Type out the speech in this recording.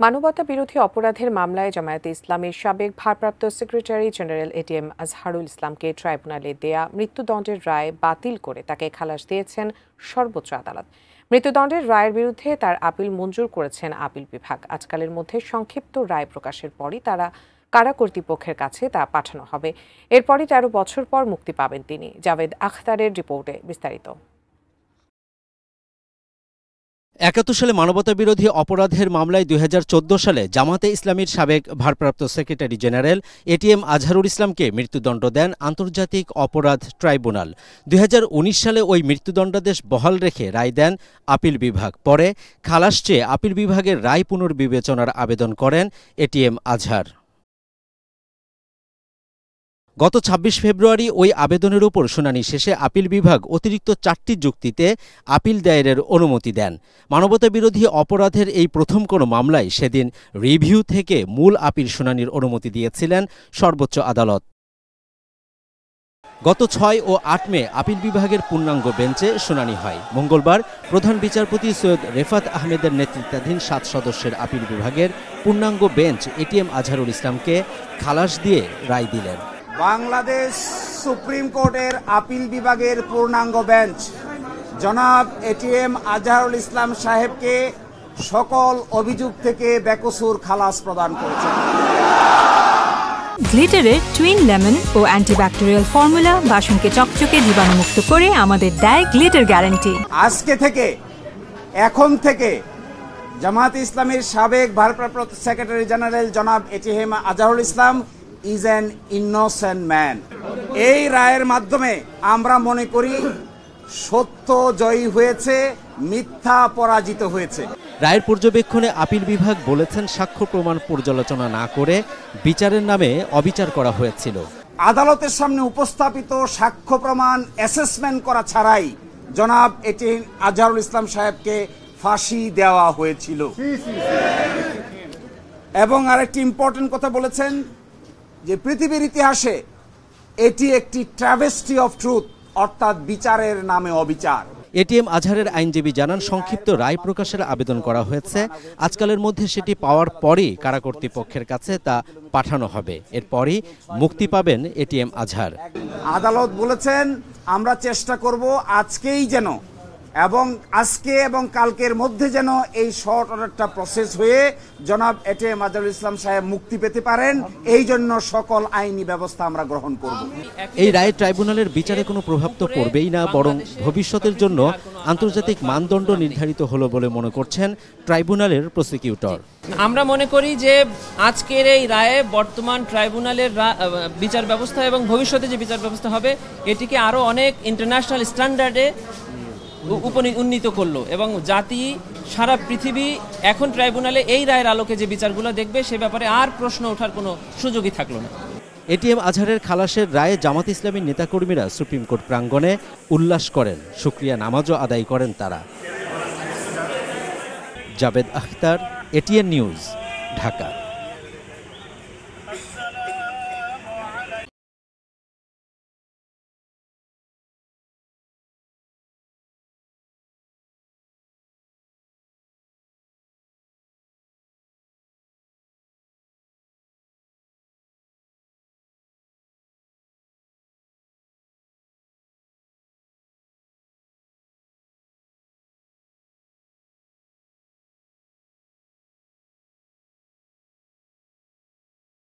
মানবতা বিরোধী অপরাধের মামলায় জামায়াতে ইসলামের সাবেক ভারপ্রাপ্ত সেক্রেটারি জেনারেল এটিএম আজহারুল ইসলামকে ট্রাইব্যুনালে দেয়া মৃত্যুদণ্ডের রায় বাতিল করে তাকে খালাস দিয়েছেন সর্বোচ্চ আদালত। মৃত্যুদণ্ডের রায়ের বিরুদ্ধে তার আপিল মঞ্জুর করেছেন আপিল বিভাগ। আজকালের মধ্যে সংক্ষিপ্ত রায় প্রকাশের পরই তারা কারা কর্তৃপক্ষের কাছে তা পাঠানো হবে। এরপরই ১৩ বছর পর মুক্তি পাবেন তিনি। জাভেদ আখতারের রিপোর্টে বিস্তারিত। ৭১ সালে মানবতা বিরোধী অপরাধের মামলায় ২০১৪ সালে জামাতে ইসলামীর সাবেক ভারপ্রাপ্ত সেক্রেটারি জেনারেল এটিএম আজহারুল ইসলামকে মৃত্যুদণ্ড দেন আন্তর্জাতিক অপরাধ ট্রাইব্যুনাল। ২০১৯ সালে ওই মৃত্যুদণ্ডাদেশ বহাল রেখে রায় দেন আপিল বিভাগ। পরে খালাস চেয়ে আপিল বিভাগের রায় পুনর্বিবেচনার আবেদন করেন এটিএম আজহার। গত ২৬ ফেব্রুয়ারি ওই আবেদনের উপর শুনানি শেষে আপিল বিভাগ অতিরিক্ত ৪টি যুক্তিতে আপিল দায়েরের অনুমতি দেন। মানবতা বিরোধী অপরাধের এই প্রথম কোনো মামলায় সেদিন রিভিউ থেকে মূল আপিল শুনানির অনুমতি দিয়েছিলেন সর্বোচ্চ আদালত। গত ৬ ও ৮ মে আপিল বিভাগের পূর্ণাঙ্গ বেঞ্চে শুনানি হয়। মঙ্গলবার প্রধান বিচারপতি সৈয়দ রেফাত আহমেদের নেতৃত্বাধীন ৭ সদস্যের আপিল বিভাগের পূর্ণাঙ্গ বেঞ্চ এটিএম আজহারুল ইসলামকে খালাস দিয়ে রায় দিলেন। বাংলাদেশ সুপ্রিম কোর্টের আপিল বিভাগের পূর্ণাঙ্গ বেঞ্চ জনাব এটিএম আজহারুল ইসলাম সাহেবকে সকল অভিযোগ থেকে বেকসুর খালাস প্রদান করেছেন। গ্লিটারের টুইন লেমন ও অ্যান্টিব্যাকটেরিয়াল ফর্মুলা বাসনকে চকচকে জীবাণুমুক্ত করে আমাদের দেয় গ্লিটার গ্যারান্টি। আজকে থেকে এখন থেকে জামায়াতে ইসলামীর সাবেক ভারপ্রাপ্ত সেক্রেটারি জেনারেল জনাব ATM Azharul Islam is an innocent man. এই রায়ের মাধ্যমে আমরা মনে করি সত্য জয়ী হয়েছে, মিথ্যা পরাজিত হয়েছে। রায়ের পর্যবেক্ষণে আপিল বিভাগ বলেছেন সাক্ষ্য প্রমাণ পর্যালোচনা না করে বিচারের নামে অবিচার করা হয়েছিল। আদালতের সামনে উপস্থাপিত সাক্ষ্য প্রমাণ অ্যাসেসমেন্ট করা ছাড়াই জনাব এটিএম আজহারুল ইসলাম সাহেবকে ফাঁসি দেওয়া হয়েছিল। এবং আরেকটি ইম্পর্টেন্ট কথা বলেছেন যে পৃথিবীর ইতিহাসে এটি একটি ট্র্যাভেস্টি অফ ট্রুথ, অর্থাৎ বিচারের নামে অবিচার। এটিএম আজহারের আইনজীবী জানান সংক্ষিপ্ত রায় প্রকাশের আবেদন করা হয়েছে। আজকালের মধ্যে সেটি পাওয়ার পরই কারা কর্তৃপক্ষের কাছে তা পাঠানো হবে। এরপরই মুক্তি পাবেন এটিএম আজহার। আদালত বলেছেন আমরা চেষ্টা করব আজকেই যেন আজকে এবং কালকের মধ্যে যেন এই শর্ট অর্ডারটা প্রসেস হয়ে জনাব এটিএম আজহারুল ইসলাম সাহেব মুক্তি পেতে পারেন। এই জন্য সকল আইনি ব্যবস্থা আমরা গ্রহণ করব। এই রায় ট্রাইব্যুনালের বিচারে কোনো প্রভাব তো পড়বেই না, বরং ভবিষ্যতের জন্য আন্তর্জাতিক মানদণ্ড নির্ধারিত হলো বলে মনে করছেন ট্রাইব্যুনালের প্রসিকিউটর। আমরা মনে করি যে আজকের এই রায়ে বর্তমান ট্রাইব্যুনালের বিচার ব্যবস্থা এবং ভবিষ্যতে যে বিচার ব্যবস্থা হবে এটিকে আরো অনেক ইন্টারন্যাশনাল স্ট্যান্ডার্ডে উন্নীত করলো এবং জাতি সারা পৃথিবী এখন ট্রাইব্যুনালে এই রায়ের আলোকে যে বিচারগুলো দেখবে সে ব্যাপারে আর প্রশ্ন ওঠার কোনো সুযোগই থাকলো না। এটিএম আজহারের খালাসের রায়ে জামাত ইসলামীর নেতাকর্মীরা সুপ্রিম কোর্ট প্রাঙ্গণে উল্লাস করেন, শুকরিয়া নামাজও আদায় করেন তারা। Javed Akhtar, ATN news, Dhaka.